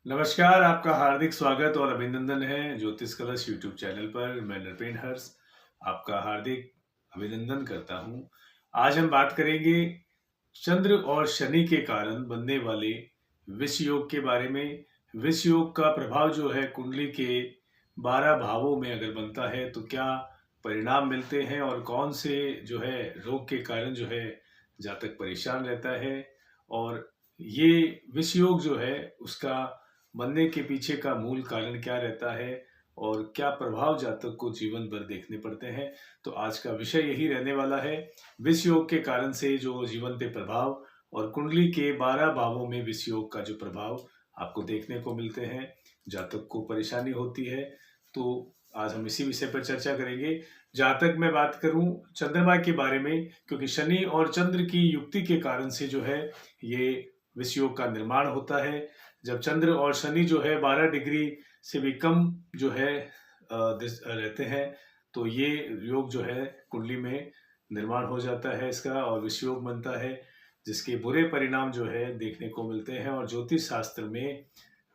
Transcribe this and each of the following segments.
नमस्कार, आपका हार्दिक स्वागत और अभिनंदन है ज्योतिष कलश यूट्यूब चैनल पर। मैं नृपेन हर्ष आपका हार्दिक अभिनंदन करता हूँ। आज हम बात करेंगे चंद्र और शनि के कारण बनने वाले विष योग के बारे में। विष योग का प्रभाव जो है कुंडली के 12 भावों में अगर बनता है तो क्या परिणाम मिलते हैं और कौन से जो है रोग के कारण जो है जातक परेशान रहता है, और ये विष योग जो है उसका बनने के पीछे का मूल कारण क्या रहता है और क्या प्रभाव जातक को जीवन भर देखने पड़ते हैं। तो आज का विषय यही रहने वाला है, विष योग के कारण से जो जीवन पे प्रभाव और कुंडली के 12 भावों में विष योग का जो प्रभाव आपको देखने को मिलते हैं, जातक को परेशानी होती है। तो आज हम इसी विषय पर चर्चा करेंगे। जहाँ तक मैं बात करूं चंद्रमा के बारे में, क्योंकि शनि और चंद्र की युक्ति के कारण से जो है ये विष योग का निर्माण होता है। जब चंद्र और शनि जो है 12 डिग्री से भी कम जो है रहते हैं तो ये योग जो है कुंडली में निर्माण हो जाता है इसका, और विष योग बनता है जिसके बुरे परिणाम जो है देखने को मिलते हैं। और ज्योतिष शास्त्र में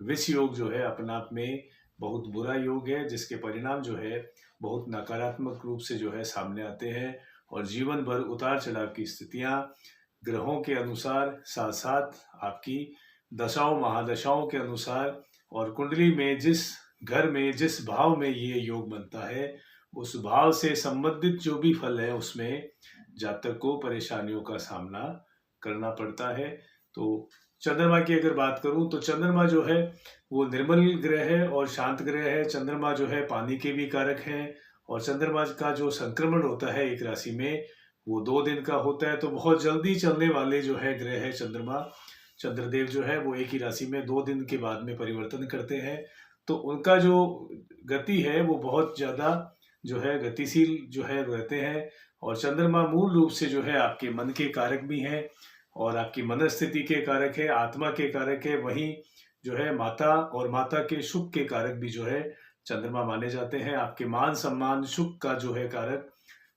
विष योग जो है अपने आप में बहुत बुरा योग है, जिसके परिणाम जो है बहुत नकारात्मक रूप से जो है सामने आते हैं और जीवन भर उतार चढ़ाव की स्थितियां ग्रहों के अनुसार, साथ साथ आपकी दशाओं महादशाओं के अनुसार, और कुंडली में जिस घर में जिस भाव में ये योग बनता है उस भाव से संबंधित जो भी फल है उसमें जातक को परेशानियों का सामना करना पड़ता है। तो चंद्रमा की अगर बात करूं तो चंद्रमा जो है वो निर्मल ग्रह है और शांत ग्रह है। चंद्रमा जो है पानी के भी कारक हैं, और चंद्रमा का जो संक्रमण होता है एक राशि में वो 2 दिन का होता है। तो बहुत जल्दी चलने वाले जो है ग्रह है चंद्रमा, चंद्रदेव जो है वो एक ही राशि में 2 दिन के बाद में परिवर्तन करते हैं। तो उनका जो गति है वो बहुत ज्यादा जो है गतिशील जो है रहते हैं। और चंद्रमा मूल रूप से जो है आपके मन के कारक भी हैं और आपकी मनस्थिति के कारक है, आत्मा के कारक है। वहीं जो है माता और माता के सुख के कारक भी जो है चंद्रमा माने जाते हैं। आपके मान सम्मान सुख का जो है कारक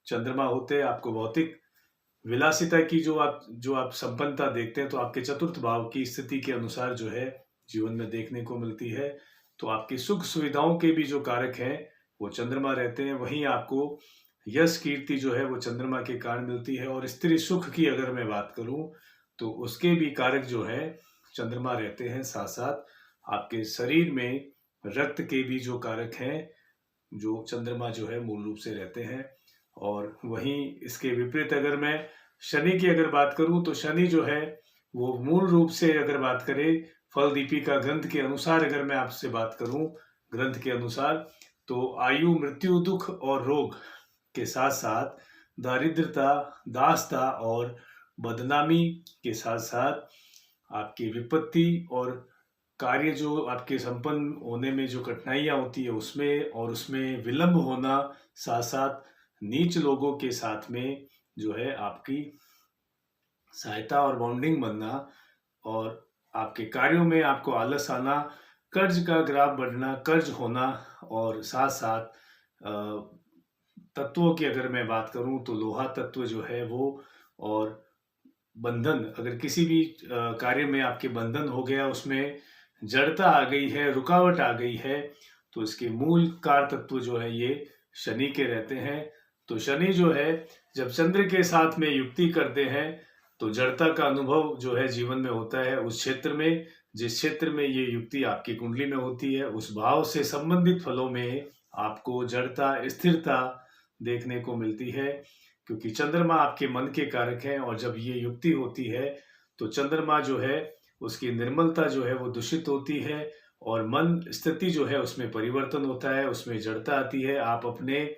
चंद्रमा होते हैं। आपको भौतिक विलासिता की जो आप संपन्नता देखते हैं तो आपके चतुर्थ भाव की स्थिति के अनुसार जो है जीवन में देखने को मिलती है। तो आपकी सुख सुविधाओं के भी जो कारक हैं वो चंद्रमा रहते हैं। वहीं आपको यश कीर्ति जो है वो चंद्रमा के कारण मिलती है। और स्त्री सुख की अगर मैं बात करूं तो उसके भी कारक जो है चंद्रमा रहते हैं। साथ साथ आपके शरीर में रक्त के भी जो कारक हैं जो चंद्रमा जो है मूल रूप से रहते हैं। और वहीं इसके विपरीत अगर मैं शनि की अगर बात करूं तो शनि जो है वो मूल रूप से अगर बात करें फल दीपिका ग्रंथ के अनुसार, अगर मैं आपसे बात करूं ग्रंथ के अनुसार, तो आयु मृत्यु दुख और रोग के साथ साथ दारिद्रता दासता और बदनामी के साथ साथ आपकी विपत्ति और कार्य जो आपके संपन्न होने में जो कठिनाइयां होती है उसमें, और उसमें विलंब होना, साथ साथ नीच लोगों के साथ में जो है आपकी सहायता और बॉन्डिंग बनना, और आपके कार्यों में आपको आलस आना, कर्ज का ग्राफ बढ़ना, कर्ज होना, और साथ साथ तत्वों की अगर मैं बात करूं तो लोहा तत्व जो है वो, और बंधन, अगर किसी भी कार्य में आपके बंधन हो गया, उसमें जड़ता आ गई है, रुकावट आ गई है, तो इसके मूल कार तत्व जो है ये शनि के रहते हैं। तो शनि जो है जब चंद्र के साथ में युक्ति करते हैं तो जड़ता का अनुभव जो है जीवन में होता है उस क्षेत्र में, जिस क्षेत्र में ये युक्ति आपकी कुंडली में होती है उस भाव से संबंधित फलों में आपको जड़ता स्थिरता देखने को मिलती है। क्योंकि चंद्रमा आपके मन के कारक हैं, और जब ये युक्ति होती है तो चंद्रमा जो है उसकी निर्मलता जो है वो दूषित होती है, और मन स्थिति जो है उसमें परिवर्तन होता है, उसमें जड़ता आती है। आप अपने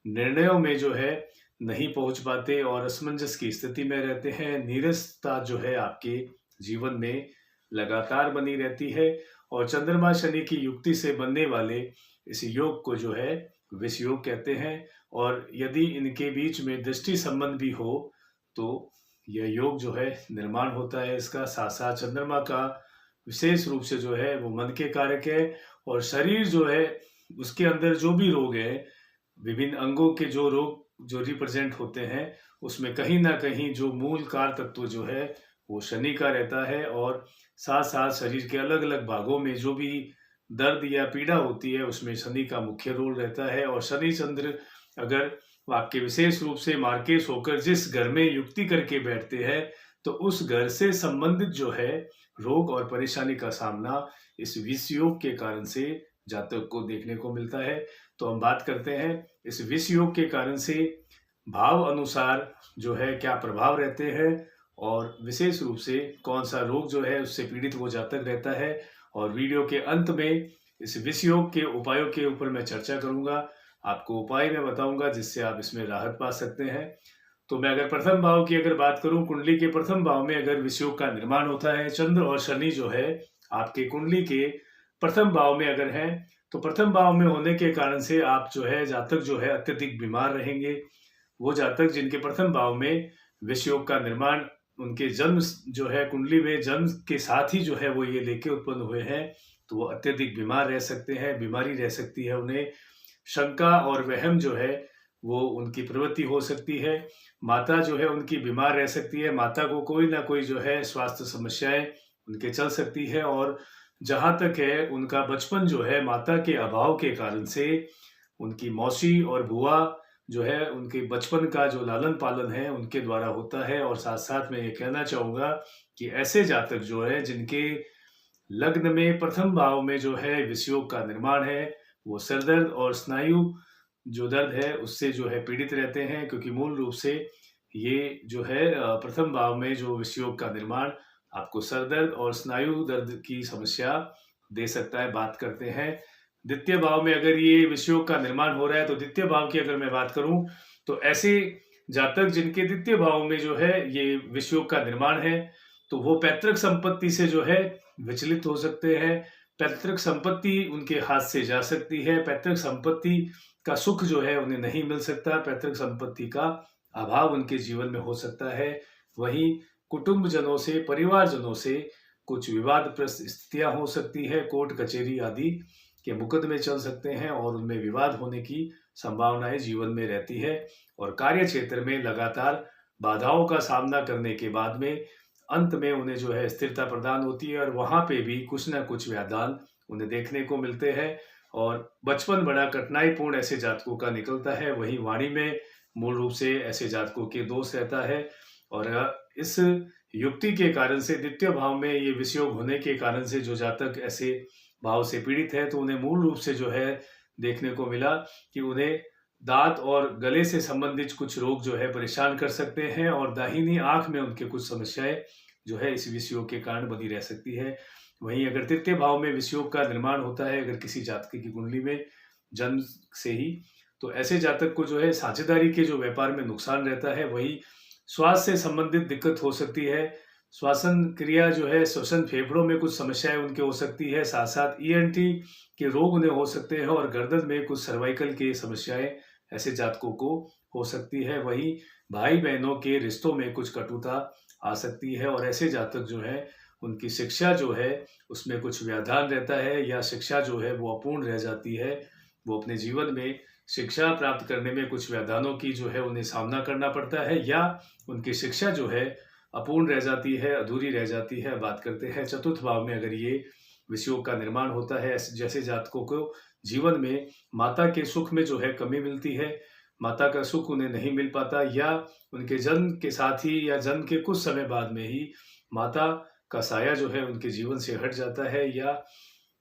निर्णयों में जो है नहीं पहुंच पाते और असमंजस की स्थिति में रहते हैं। नीरसता जो है आपके जीवन में लगातार बनी रहती है। और चंद्रमा शनि की युक्ति से बनने वाले इस योग को जो है विष योग कहते हैं। और यदि इनके बीच में दृष्टि संबंध भी हो तो यह योग जो है निर्माण होता है इसका। साथ साथ चंद्रमा का विशेष रूप से जो है वो मन के कारक है, और शरीर जो है उसके अंदर जो भी रोग है, विभिन्न अंगों के जो रोग जो रिप्रेजेंट होते हैं उसमें कहीं ना कहीं जो मूल कार तत्व जो है वो शनि का रहता है। और साथ साथ शरीर के अलग अलग भागों में जो भी दर्द या पीड़ा होती है उसमें शनि का मुख्य रोल रहता है। और शनि चंद्र अगर आपके विशेष रूप से मार्केश होकर जिस घर में युक्ति करके बैठते हैं तो उस घर से संबंधित जो है रोग और परेशानी का सामना इस विष योग के कारण से जातक को देखने को मिलता है। तो हम बात करते हैं इस विष योग के कारण से भाव अनुसार जो है क्या प्रभाव रहते हैं और विशेष रूप से कौन सा रोग जो है उससे पीड़ित वो जातक रहता है। और वीडियो के अंत में इस विष योग के उपायों के ऊपर मैं चर्चा करूंगा, आपको उपाय मैं बताऊंगा जिससे आप इसमें राहत पा सकते हैं। तो मैं अगर प्रथम भाव की अगर बात करूं, कुंडली के प्रथम भाव में अगर विष योग का निर्माण होता है, चंद्र और शनि जो है आपके कुंडली के प्रथम भाव में अगर है तो प्रथम भाव में होने के कारण से आप जो है जातक जो है अत्यधिक बीमार रहेंगे। वो जातक जिनके प्रथम भाव में विष योग का निर्माण उनके जन्म जो है कुंडली में जन्म के साथ ही जो है वो ये लेके उत्पन्न हुए हैं तो वो अत्यधिक बीमार रह सकते हैं, बीमारी रह सकती है, उन्हें शंका और वहम जो है वो उनकी प्रवृत्ति हो सकती है। माता जो है उनकी बीमार रह सकती है, माता को कोई ना कोई जो है स्वास्थ्य समस्याएं उनके चल सकती है। और जहां तक है उनका बचपन जो है माता के अभाव के कारण से उनकी मौसी और बुआ जो है उनके बचपन का जो लालन पालन है उनके द्वारा होता है। और साथ साथ मैं ये कहना चाहूंगा कि ऐसे जातक जो है जिनके लग्न में प्रथम भाव में जो है विष योग का निर्माण है वो सरदर्द और स्नायु जो दर्द है उससे जो है पीड़ित रहते हैं, क्योंकि मूल रूप से ये जो है प्रथम भाव में जो विष योग का निर्माण आपको सरदर्द और स्नायु दर्द की समस्या दे सकता है। बात करते हैं द्वितीय भाव में अगर ये विष योग का निर्माण हो रहा है तो द्वितीय भाव की अगर मैं बात करूं तो ऐसे जातक जिनके द्वितीय भाव में जो है ये विष योग का निर्माण है तो वो पैतृक संपत्ति से जो है विचलित हो सकते हैं, पैतृक संपत्ति उनके हाथ से जा सकती है, पैतृक संपत्ति का सुख जो है उन्हें नहीं मिल सकता, पैतृक संपत्ति का अभाव उनके जीवन में हो सकता है। वहीं कुटुंबजनों से, परिवारजनों से कुछ विवादग्रस्त स्थितियां हो सकती है, कोर्ट कचहरी आदि के मुकदमे चल सकते हैं और उनमें विवाद होने की संभावनाएं जीवन में रहती है। और कार्य क्षेत्र में लगातार बाधाओं का सामना करने के बाद में अंत में उन्हें जो है स्थिरता प्रदान होती है और वहां पे भी कुछ ना कुछ व्यवधान उन्हें देखने को मिलते हैं। और बचपन बड़ा कठिनाईपूर्ण ऐसे जातकों का निकलता है, वहीं वाणी में मूल रूप से ऐसे जातकों के दोष रहता है। और इस युक्ति के कारण से द्वितीय भाव में ये विष योग होने के कारण से जो जातक ऐसे भाव से पीड़ित है तो उन्हें मूल रूप से जो है देखने को मिला कि उन्हें दांत और गले से संबंधित कुछ रोग जो है परेशान कर सकते हैं और दाहिनी आंख में उनके कुछ समस्याएं जो है इस विष योग के कारण बनी रह सकती है। वहीं अगर तृतीय भाव में विष योग का निर्माण होता है अगर किसी जातक की कुंडली में जन्म से ही तो ऐसे जातक को जो है साझेदारी के जो व्यापार में नुकसान रहता है, वही स्वास्थ्य से संबंधित दिक्कत हो सकती है, श्वसन क्रिया जो है श्वसन फेफड़ों में कुछ समस्याएं उनके हो सकती है, साथ साथ ईएनटी के रोग उन्हें हो सकते हैं और गर्दन में कुछ सर्वाइकल की समस्याएं ऐसे जातकों को हो सकती है। वहीं भाई बहनों के रिश्तों में कुछ कटुता आ सकती है और ऐसे जातक जो है उनकी शिक्षा जो है उसमें कुछ व्यवधान रहता है या शिक्षा जो है वो अपूर्ण रह जाती है, वो अपने जीवन में शिक्षा प्राप्त करने में कुछ व्यवधानों की जो है उन्हें सामना करना पड़ता है या उनकी शिक्षा जो है अपूर्ण रह जाती है, अधूरी रह जाती है। बात करते हैं चतुर्थ भाव में अगर ये विष योग का निर्माण होता है, जैसे जातकों को जीवन में माता के सुख में जो है कमी मिलती है, माता का सुख उन्हें नहीं मिल पाता या उनके जन्म के साथ ही या जन्म के कुछ समय बाद में ही माता का साया जो है उनके जीवन से हट जाता है या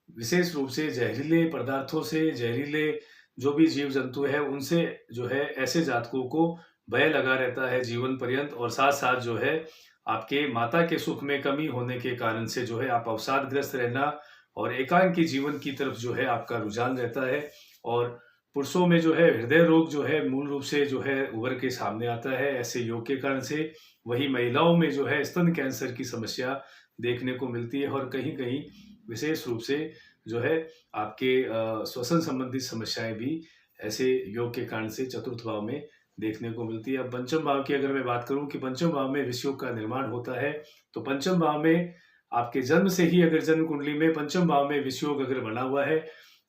विशेष रूप से जहरीले पदार्थों से, जहरीले जो भी जीव जंतु है उनसे जो है ऐसे जातकों को भय लगा रहता है जीवन पर्यंत। और साथ साथ जो है आपके माता के सुख में कमी होने के कारण से जो है आप अवसादग्रस्त रहना और एकांकी जीवन की तरफ जो है आपका रुझान रहता है। और पुरुषों में जो है हृदय रोग जो है मूल रूप से जो है उभर के सामने आता है ऐसे योग के कारण से। वही महिलाओं में जो है स्तन कैंसर की समस्या देखने को मिलती है और कहीं कहीं विशेष रूप से जो है आपके श्वसन संबंधित समस्याएं भी ऐसे योग के कारण से चतुर्थ भाव में देखने को मिलती है। अब पंचम भाव की अगर मैं बात करूं कि पंचम भाव में विष योग का निर्माण होता है तो पंचम भाव में आपके जन्म से ही अगर जन्म कुंडली में पंचम भाव में विष योग अगर बना हुआ है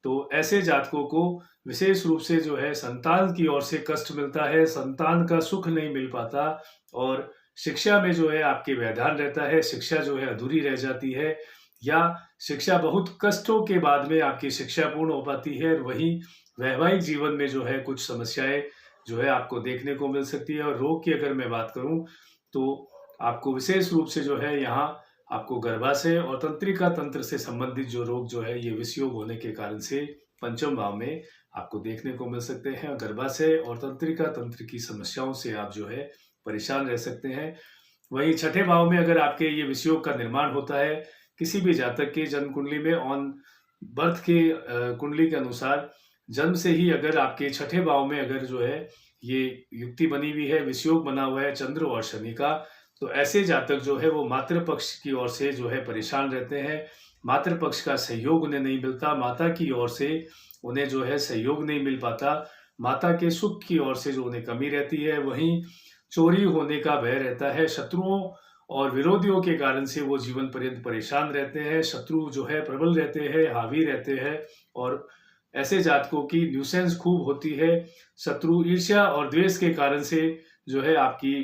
तो ऐसे जातकों को विशेष रूप से जो है संतान की ओर से कष्ट मिलता है, संतान का सुख नहीं मिल पाता और शिक्षा में जो है आपके व्यवधान रहता है, शिक्षा जो है अधूरी रह जाती है, या शिक्षा बहुत कष्टों के बाद में आपकी शिक्षा पूर्ण हो पाती है, और वहीं वैवाहिक जीवन में जो है कुछ समस्याएं जो है आपको देखने को मिल सकती है। और रोग की अगर मैं बात करूं तो आपको विशेष रूप से जो है यहाँ आपको गर्भाशय और तंत्रिका तंत्र से संबंधित जो रोग जो है ये विषयोग होने के कारण से पंचम भाव में आपको देखने को मिल सकते हैं। गर्भाशय और तंत्रिका तंत्र की समस्याओं से आप जो है परेशान रह सकते हैं। वहीं छठे भाव में अगर आपके ये विषयोग का निर्माण होता है किसी भी जातक के जन्म कुंडली में, ऑन बर्थ के कुंडली के अनुसार जन्म से ही अगर आपके छठे भाव में अगर जो है ये युक्ति बनी हुई है, विषयोग बना हुआ है चंद्र और शनि का, तो ऐसे जातक जो है वो मातृ पक्ष की ओर से जो है परेशान रहते हैं। मातृ पक्ष का सहयोग उन्हें नहीं मिलता, माता की ओर से उन्हें जो है सहयोग नहीं मिल पाता, माता के सुख की ओर से जो उन्हें कमी रहती है। वहीं चोरी होने का भय रहता है, शत्रुओं और विरोधियों के कारण से वो जीवन पर्यंत परेशान रहते हैं। शत्रु जो है प्रबल रहते हैं, हावी रहते हैं, और ऐसे जातकों की न्यूसेंस खूब होती है। शत्रु ईर्ष्या और द्वेष के कारण से जो है आपकी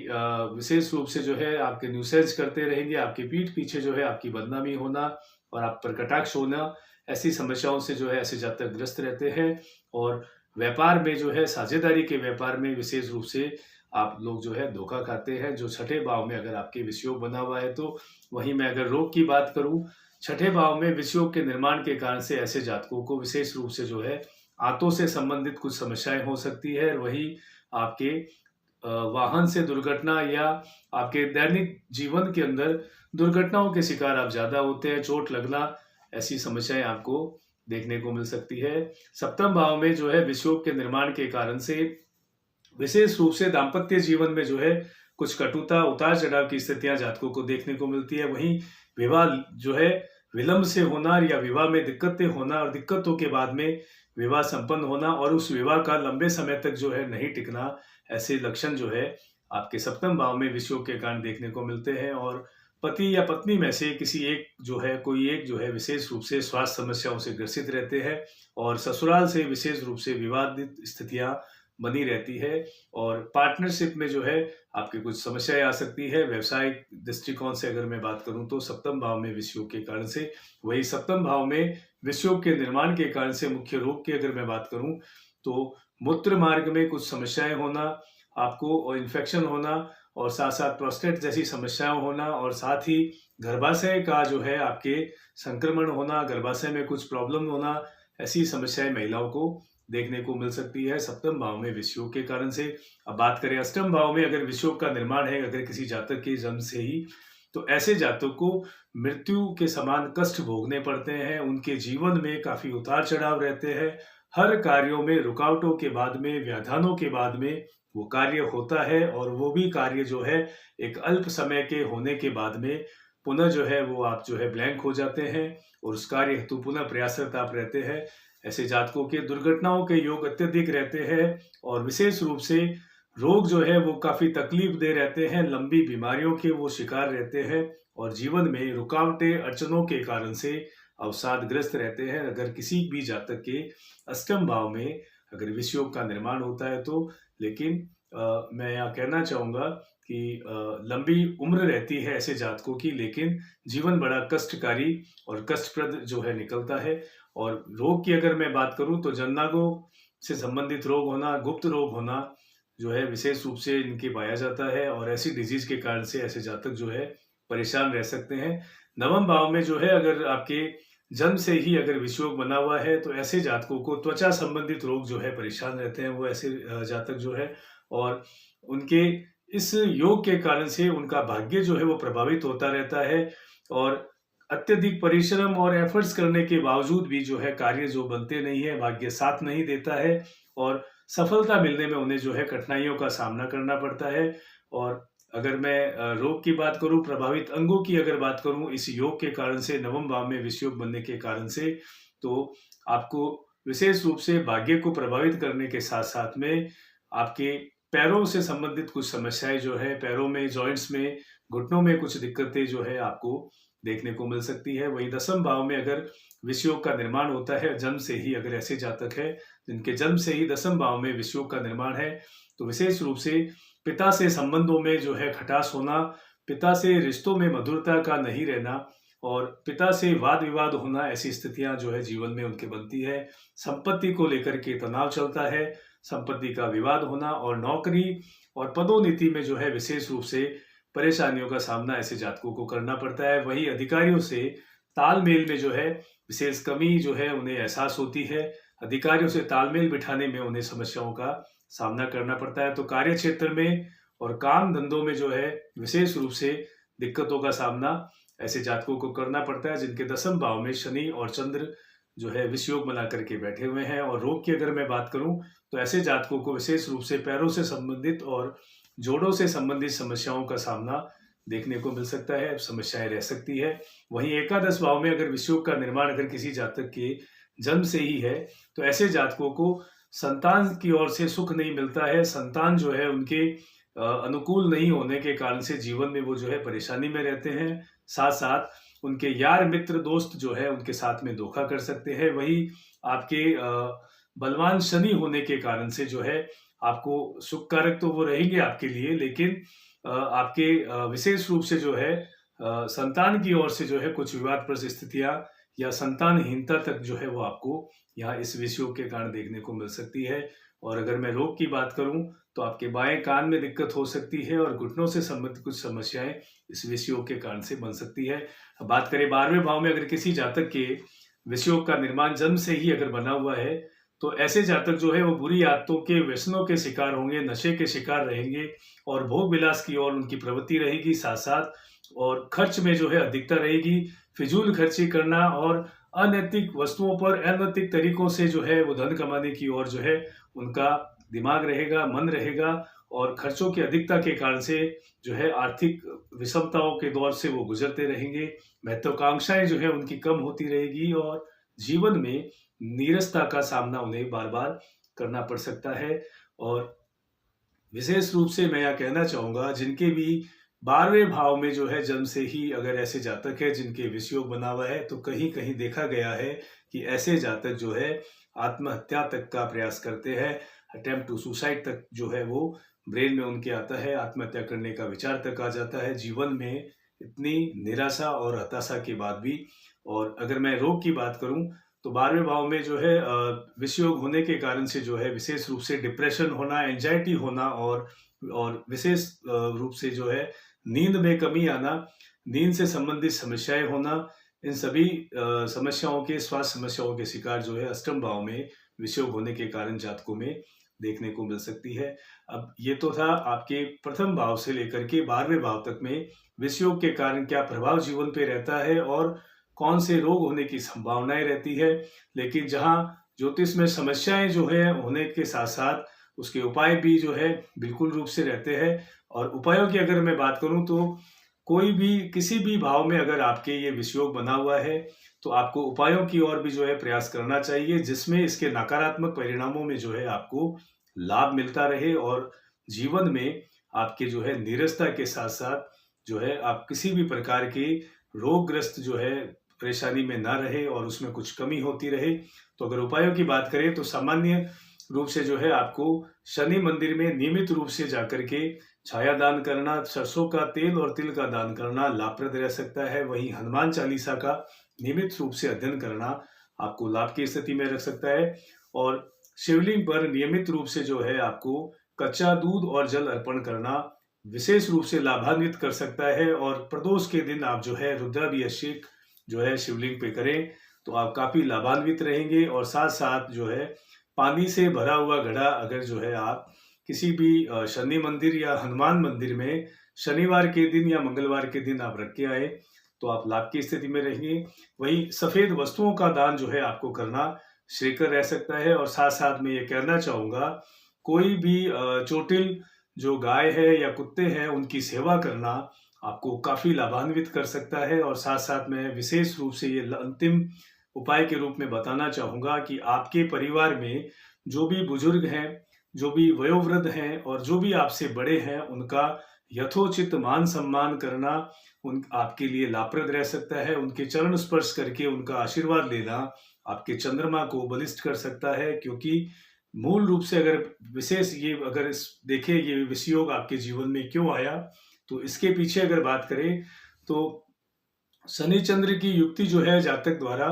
विशेष रूप से जो है आपके न्यूसेंस करते रहेंगे, आपके पीठ पीछे जो है आपकी बदनामी होना और आप पर कटाक्ष होना, ऐसी समस्याओं से जो है ऐसे जातक ग्रस्त रहते हैं। और व्यापार में जो है साझेदारी के व्यापार में विशेष रूप से आप लोग जो है धोखा खाते हैं, जो छठे भाव में अगर आपके विषयोग बना हुआ है तो। वहीं मैं अगर रोग की बात करूं, छठे भाव में विषयोग के निर्माण के कारण से ऐसे जातकों को विशेष रूप से जो है आंतों से संबंधित कुछ समस्याएं हो सकती है। वही आपके वाहन से दुर्घटना या आपके दैनिक जीवन के अंदर दुर्घटनाओं के शिकार आप ज्यादा होते हैं, चोट लगना, ऐसी समस्याएं आपको देखने को मिल सकती है। सप्तम भाव में जो है विषयोग के निर्माण के कारण से विशेष रूप से दाम्पत्य जीवन में जो है कुछ कटुता, उतार चढ़ाव की स्थितियां जातकों को देखने को मिलती है। वहीं विवाह जो है विलंब से होना या विवाह में दिक्कतें होना और दिक्कतों के बाद में विवाह संपन्न होना और उस विवाह का लंबे समय तक जो है नहीं टिकना, ऐसे लक्षण जो है आपके सप्तम भाव में विषयोग के कारण देखने को मिलते हैं। और पति या पत्नी में से किसी एक जो है कोई एक जो है विशेष रूप से स्वास्थ्य समस्याओं से ग्रसित रहते हैं, और ससुराल से विशेष रूप से विवादित स्थितियां बनी रहती है। और पार्टनरशिप में जो है आपकी कुछ समस्याएं आ सकती है। व्यवसायिक दृष्टिकोण से अगर मैं बात करूं तो सप्तम भाव में विषयोग के कारण से, वही सप्तम भाव में विषयोग के निर्माण के कारण से मुख्य रोग की अगर मैं बात करूं तो मूत्र मार्ग में कुछ समस्याएं होना आपको, और इन्फेक्शन होना, और साथ साथ प्रोस्टेट जैसी समस्याएं होना, और साथ ही गर्भाशय का जो है आपके संक्रमण होना, गर्भाशय में कुछ प्रॉब्लम होना, ऐसी समस्याएं महिलाओं को देखने को मिल सकती है सप्तम भाव में विषयोग के कारण से। अब बात करें अष्टम भाव में, अगर विषयोग का निर्माण है अगर किसी जातक के जन्म से ही, तो ऐसे जातक को मृत्यु के समान कष्ट भोगने पड़ते हैं। उनके जीवन में काफी उतार चढ़ाव रहते हैं, हर कार्यों में रुकावटों के बाद में, व्यवधानों के बाद में वो कार्य होता है, और वो भी कार्य जो है एक अल्प समय के होने के बाद में पुनः जो है वो आप जो है ब्लैंक हो जाते हैं, और उस कार्य हेतु पुनः प्रयासरत आप रहते हैं। ऐसे जातकों के दुर्घटनाओं के योग अत्यधिक रहते हैं, और विशेष रूप से रोग जो है वो काफी तकलीफ दे रहते हैं, लंबी बीमारियों के वो शिकार रहते हैं, और जीवन में रुकावटें अड़चनों के कारण से अवसादग्रस्त रहते हैं अगर किसी भी जातक के अष्टम भाव में अगर विषयोग का निर्माण होता है तो। लेकिन मैं यहाँ कहना चाहूंगा कि लंबी उम्र रहती है ऐसे जातकों की, लेकिन जीवन बड़ा कष्टकारी और कष्टप्रद जो है निकलता है। और रोग की अगर मैं बात करूं तो जननांगों से संबंधित रोग होना, गुप्त रोग होना जो है विशेष रूप से इनके पाया जाता है, और ऐसी डिजीज के कारण से ऐसे जातक जो है परेशान रह सकते हैं। नवम भाव में जो है अगर आपके जन्म से ही अगर विषयोग बना हुआ है तो ऐसे जातकों को त्वचा संबंधित रोग जो है परेशान रहते हैं वो ऐसे जातक जो है, और उनके इस योग के कारण से उनका भाग्य जो है वो प्रभावित होता रहता है, और अत्यधिक परिश्रम और एफर्ट्स करने के बावजूद भी जो है कार्य जो बनते नहीं है, भाग्य साथ नहीं देता है, और सफलता मिलने में उन्हें जो है कठिनाइयों का सामना करना पड़ता है। और अगर मैं रोग की बात करूं, प्रभावित अंगों की अगर बात करूं इस योग के कारण से, नवम भाव में विषयोग बनने के कारण से, तो आपको विशेष रूप से भाग्य को प्रभावित करने के साथ साथ में आपके पैरों से संबंधित कुछ समस्याएं जो है, पैरों में, जॉइंट्स में, घुटनों में कुछ दिक्कतें जो है आपको देखने को मिल सकती है। वहीं दसम भाव में अगर विषयोग का निर्माण होता है जन्म से ही, अगर ऐसे जातक है जिनके जन्म से ही दसम भाव में विषयोग का निर्माण है, तो विशेष रूप से पिता से संबंधों में जो है खटास होना, पिता से रिश्तों में मधुरता का नहीं रहना और पिता से वाद विवाद होना, ऐसी स्थितियां जो है जीवन में उनके बनती है। संपत्ति को लेकर के तनाव चलता है, संपत्ति का विवाद होना और नौकरी और पदोन्नति में जो है विशेष रूप से परेशानियों का सामना ऐसे जातकों को करना पड़ता है। वहीं अधिकारियों से तालमेल में जो है विशेष कमी जो है उन्हें एहसास होती है। अधिकारियों से तालमेल बिठाने में उन्हें समस्याओं का सामना करना पड़ता है। तो कार्य क्षेत्र में और काम धंधों में जो है विशेष रूप से दिक्कतों का सामना ऐसे जातकों को करना पड़ता है जिनके दसम भाव में शनि और चंद्र जो है विषयोग बना करके बैठे हुए हैं। और रोग की अगर मैं बात करूं तो ऐसे जातकों को विशेष रूप से पैरों से संबंधित और जोड़ों से संबंधित समस्याओं का सामना देखने को मिल सकता है, समस्याएं रह सकती है। वहीं एकादश भाव में अगर विषयोग का निर्माण अगर किसी जातक के जन्म से ही है तो ऐसे जातकों को संतान की ओर से सुख नहीं मिलता है। संतान जो है उनके अनुकूल नहीं होने के कारण से जीवन में वो जो है परेशानी में रहते हैं। साथ साथ उनके यार मित्र दोस्त जो है उनके साथ में धोखा कर सकते हैं। वही आपके बलवान शनि होने के कारण से जो है आपको सुख कारक तो वो रहेंगे आपके लिए, लेकिन आपके विशेष रूप से जो है संतान की ओर से जो है कुछ विवादप्रद स्थितियां या संतानहीनता तक जो है वो आपको यहाँ इस विषयों के कारण देखने को मिल सकती है। और अगर मैं रोग की बात करूं तो आपके बाएं कान में दिक्कत हो सकती है और घुटनों से संबंधित कुछ समस्याएं इस विषयों के कारण से बन सकती है। अब बात करें 12वें भाव में अगर किसी जातक के विषयों का निर्माण जन्म से ही अगर बना हुआ है तो ऐसे जातक जो है वो बुरी आदतों के व्यसनों के शिकार होंगे, नशे के शिकार रहेंगे और भोग विलास की ओर उनकी प्रवृत्ति रहेगी। साथ साथ और खर्च में जो है अधिकता रहेगी, फिजूल खर्ची करना और अनैतिक वस्तुओं पर अनैतिक तरीकों से जो है वो धन कमाने की ओर जो है उनका दिमाग रहेगा, मन रहेगा और खर्चों की अधिकता के कारण से जो है आर्थिक विषमताओं के दौर से वो गुजरते रहेंगे। महत्वाकांक्षाएं जो है उनकी कम होती रहेगी और जीवन में नीरसता का सामना उन्हें बार बार करना पड़ सकता है। और विशेष रूप से मैं यह कहना चाहूंगा जिनके भी 12वें भाव में जो है जन्म से ही अगर ऐसे जातक है जिनके विषयोग बना हुआ है तो कहीं कहीं देखा गया है कि ऐसे जातक जो है आत्महत्या तक का प्रयास करते हैं। अटेम्प्ट टू सुसाइड तक जो है वो ब्रेन में उनके आता है, आत्महत्या करने का विचार तक आ जाता है जीवन में इतनी निराशा और हताशा के बाद भी। और अगर मैं रोग की बात करूं तो 12वें भाव में जो है विषयोग होने के कारण से जो है विशेष रूप से डिप्रेशन होना, एंजाइटी होना और विशेष रूप से जो है नींद में कमी आना, नींद से संबंधित समस्याएं होना, इन सभी समस्याओं के स्वास्थ्य समस्याओं के शिकार जो है अष्टम भाव में विषयोग होने के कारण जातकों में देखने को मिल सकती है। अब ये तो था आपके प्रथम भाव से लेकर के 12वें भाव तक में विषयोग के कारण क्या प्रभाव जीवन पे रहता है और कौन से रोग होने की संभावनाएं रहती है। लेकिन जहां ज्योतिष में समस्याएं जो है होने के साथ साथ उसके उपाय भी जो है बिल्कुल रूप से रहते हैं। और उपायों की अगर मैं बात करूं तो कोई भी किसी भी भाव में अगर आपके ये विषयोग बना हुआ है तो आपको उपायों की ओर भी जो है प्रयास करना चाहिए जिसमें इसके नकारात्मक परिणामों में जो है आपको लाभ मिलता रहे और जीवन में आपके जो है नीरसता के साथ साथ जो है आप किसी भी प्रकार की रोगग्रस्त जो है परेशानी में ना रहे और उसमें कुछ कमी होती रहे। तो अगर उपायों की बात करें तो सामान्य रूप से जो है आपको शनि मंदिर में नियमित रूप से जाकर के छाया दान करना, सरसों का तेल और तिल का दान करना लाभप्रद रह सकता है। वहीं हनुमान चालीसा का नियमित रूप से अध्ययन करना आपको लाभ की स्थिति में रख सकता है। और शिवलिंग पर नियमित रूप से जो है आपको कच्चा दूध और जल अर्पण करना विशेष रूप से लाभान्वित कर सकता है। और प्रदोष के दिन आप जो है रुद्राभिषेक जो है शिवलिंग पे करें तो आप काफी लाभान्वित रहेंगे। और साथ साथ जो है पानी से भरा हुआ घड़ा अगर जो है आप किसी भी शनि मंदिर या हनुमान मंदिर में शनिवार के दिन या मंगलवार के दिन आप रख के आए तो आप लाभ की स्थिति में रहेंगे। वही सफेद वस्तुओं का दान जो है आपको करना श्रेयकर रह सकता है। और साथ साथ मैं ये कहना चाहूंगा कोई भी चोटिल जो गाय है या कुत्ते हैं उनकी सेवा करना आपको काफी लाभान्वित कर सकता है। और साथ साथ मैं विशेष रूप से ये अंतिम उपाय के रूप में बताना चाहूंगा कि आपके परिवार में जो भी बुजुर्ग हैं, जो भी वयोवृद्ध हैं और जो भी आपसे बड़े हैं उनका यथोचित मान सम्मान करना उन आपके लिए लाभप्रद रह सकता है। उनके चरण स्पर्श करके उनका आशीर्वाद लेना आपके चंद्रमा को बलिष्ठ कर सकता है, क्योंकि मूल रूप से अगर विशेष ये अगर देखें ये विषयोग आपके जीवन में क्यों आया, तो इसके पीछे अगर बात करें तो शनि चंद्र की युक्ति जो है जातक द्वारा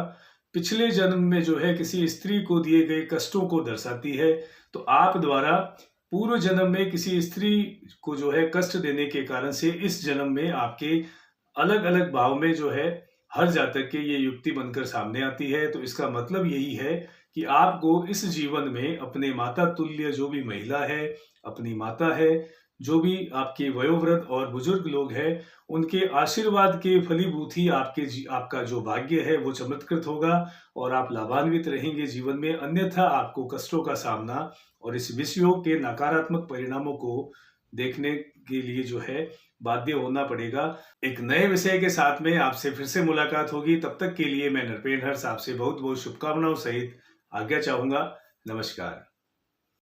पिछले जन्म में जो है किसी स्त्री को दिए गए कष्टों को दर्शाती है। तो आप द्वारा पूर्व जन्म में किसी स्त्री को जो है कष्ट देने के कारण से इस जन्म में आपके अलग अलग भाव में जो है हर जातक के ये युक्ति बनकर सामने आती है। तो इसका मतलब यही है कि आपको इस जीवन में अपने माता तुल्य जो भी महिला है, अपनी माता है, जो भी आपके वयोवृद्ध और बुजुर्ग लोग हैं, उनके आशीर्वाद के फलीभूत ही आपका जो भाग्य है वो चमत्कृत होगा और आप लाभान्वित रहेंगे जीवन में। अन्यथा आपको कष्टों का सामना और इस विषयोग के नकारात्मक परिणामों को देखने के लिए जो है बाध्य होना पड़ेगा। एक नए विषय के साथ में आपसे फिर से मुलाकात होगी। तब तक के लिए मैं नृपेंद्र हर्ष आपसे बहुत बहुत शुभकामनाओं सहित आज्ञा चाहूंगा। नमस्कार।